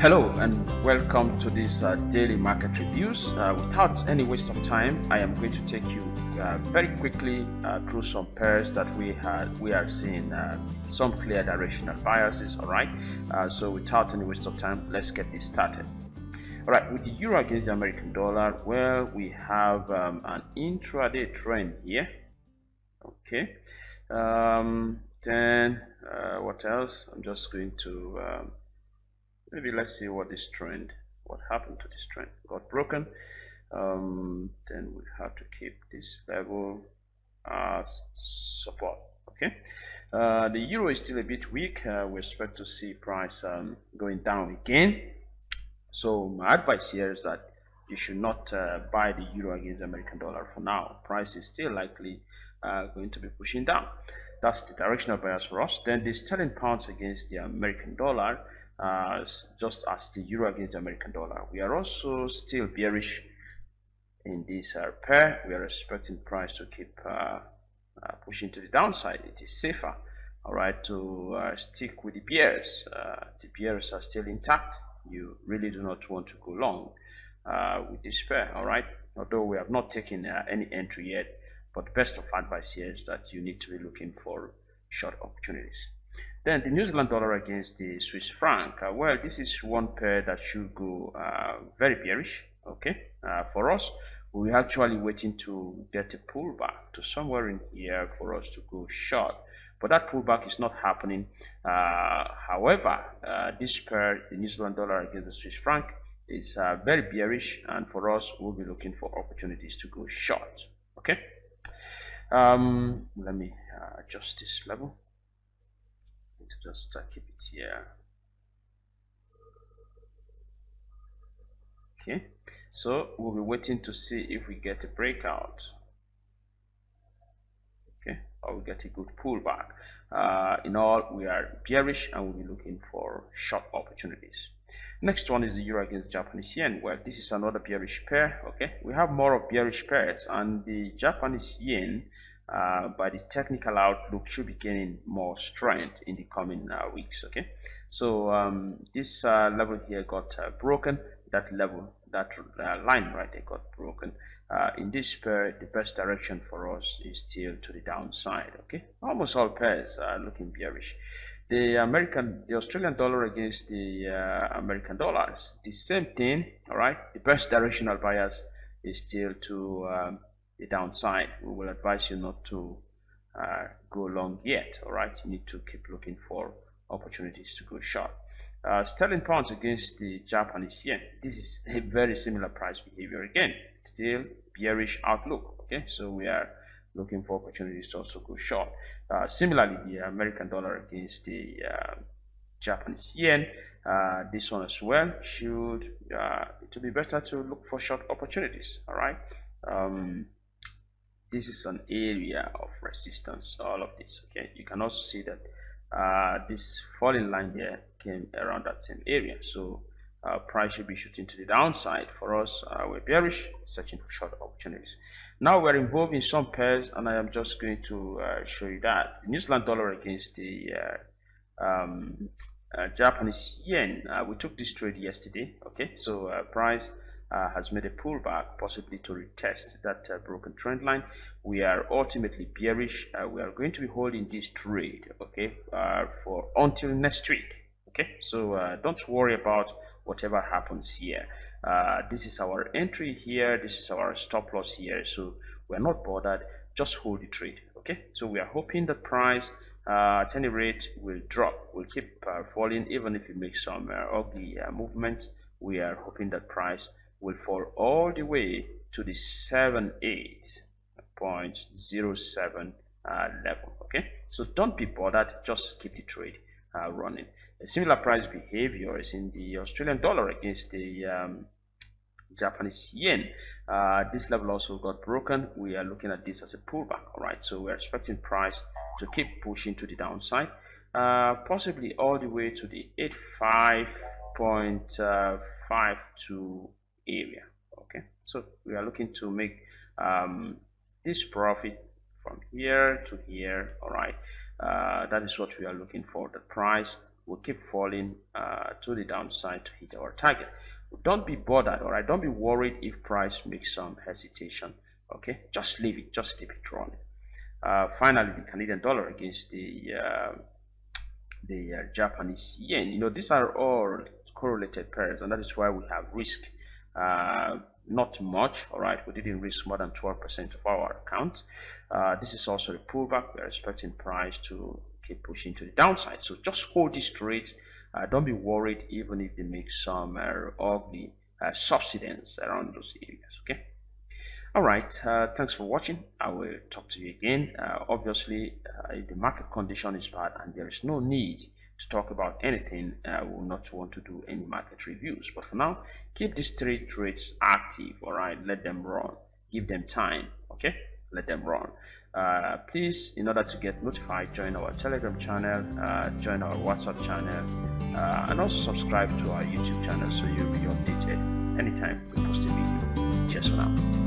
Hello and welcome to this daily market reviews. Without any waste of time, I am going to take you very quickly through some pairs that we are seeing some clear directional biases. All right. So without any waste of time, let's get this started. All right. With the euro against the American dollar, well, we have an intraday trend here. Okay. Then what else? I'm just going to maybe let's see what happened to this trend. Got broken. Then we have to keep this level as support. Okay. The euro is still a bit weak. We expect to see price going down again. So my advice here is that you should not buy the euro against the American dollar for now. Price is still likely going to be pushing down. That's the directional bias for us. Then the sterling pounds against the American dollar, just as the euro against the American dollar, we are also still bearish in this pair. We are expecting price to keep pushing to the downside. It is safer, all right, to stick with the bears. The bears are still intact. You really do not want to go long with this pair, all right, although we have not taken any entry yet. But the best of advice here is that you need to be looking for short opportunities. Then the New Zealand dollar against the Swiss franc. Well, this is one pair that should go very bearish. Okay, for us, we're actually waiting to get a pullback to somewhere in here for us to go short. But that pullback is not happening. However, this pair, the New Zealand dollar against the Swiss franc, is very bearish, and for us, we'll be looking for opportunities to go short. Okay. Let me adjust this level. To just keep it here. Okay, so we'll be waiting to see if we get a breakout, okay, or we get a good pullback. In all, we are bearish and we'll be looking for short opportunities. Next one is the euro against the Japanese yen. Well, this is another bearish pair. Okay, we have more of bearish pairs, and the Japanese yen, by the technical outlook, should be gaining more strength in the coming weeks. Okay, so this level here got broken. That level, that line right there got broken. In this pair, the best direction for us is still to the downside. Okay, almost all pairs are looking bearish. The Australian dollar against the American dollars, the same thing. All right, the best directional bias is still to the downside. We will advise you not to go long yet. All right, you need to keep looking for opportunities to go short. Sterling pounds against the Japanese yen. This is a very similar price behavior again. Still bearish outlook. Okay, so we are looking for opportunities to also go short. Similarly, the American dollar against the Japanese yen. This one as well should it will be better to look for short opportunities. All right. This is an area of resistance, all of this. Okay, you can also see that this falling line there came around that same area, so price should be shooting to the downside. For us, we're bearish, searching for short opportunities. Now we're involved in some pairs, and I am just going to show you that the New Zealand dollar against the Japanese yen. We took this trade yesterday. Okay, so price has made a pullback, possibly to retest that broken trend line. We are ultimately bearish. We are going to be holding this trade, okay, for until next week. Okay, so don't worry about whatever happens here. This is our entry here. This is our stop loss here. So we're not bothered. Just hold the trade. Okay, so we are hoping that price at any rate will drop, will keep falling, even if it makes some ugly movements. We are hoping that price will fall all the way to the 78.07 level. Okay, so don't be bothered, just keep the trade running. A similar price behavior is in the Australian dollar against the Japanese yen. This level also got broken. We are looking at this as a pullback. All right, so we're expecting price to keep pushing to the downside, possibly all the way to the 85.52 area. Okay, so we are looking to make this profit from here to here. All right, that is what we are looking for. The price will keep falling to the downside to hit our target. Don't be bothered. All right, don't be worried if price makes some hesitation. Okay, just leave it, just keep it running. Finally, the Canadian dollar against the Japanese yen. You know, these are all correlated pairs, and that is why we have risk. Not much. All right, we didn't risk more than 12% of our account. This is also the pullback. We are expecting price to keep pushing to the downside. So just hold this straight. Don't be worried, even if they make some ugly subsidence around those areas. Okay. All right. Thanks for watching. I will talk to you again. Obviously, if the market condition is bad and there is no need to talk about anything, I will not want to do any market reviews. But for now, keep these three trades active. All right, let them run. Give them time. Okay, let them run. Please, in order to get notified, join our Telegram channel, join our WhatsApp channel, and also subscribe to our YouTube channel so you'll be updated anytime we post a video. Cheers for now.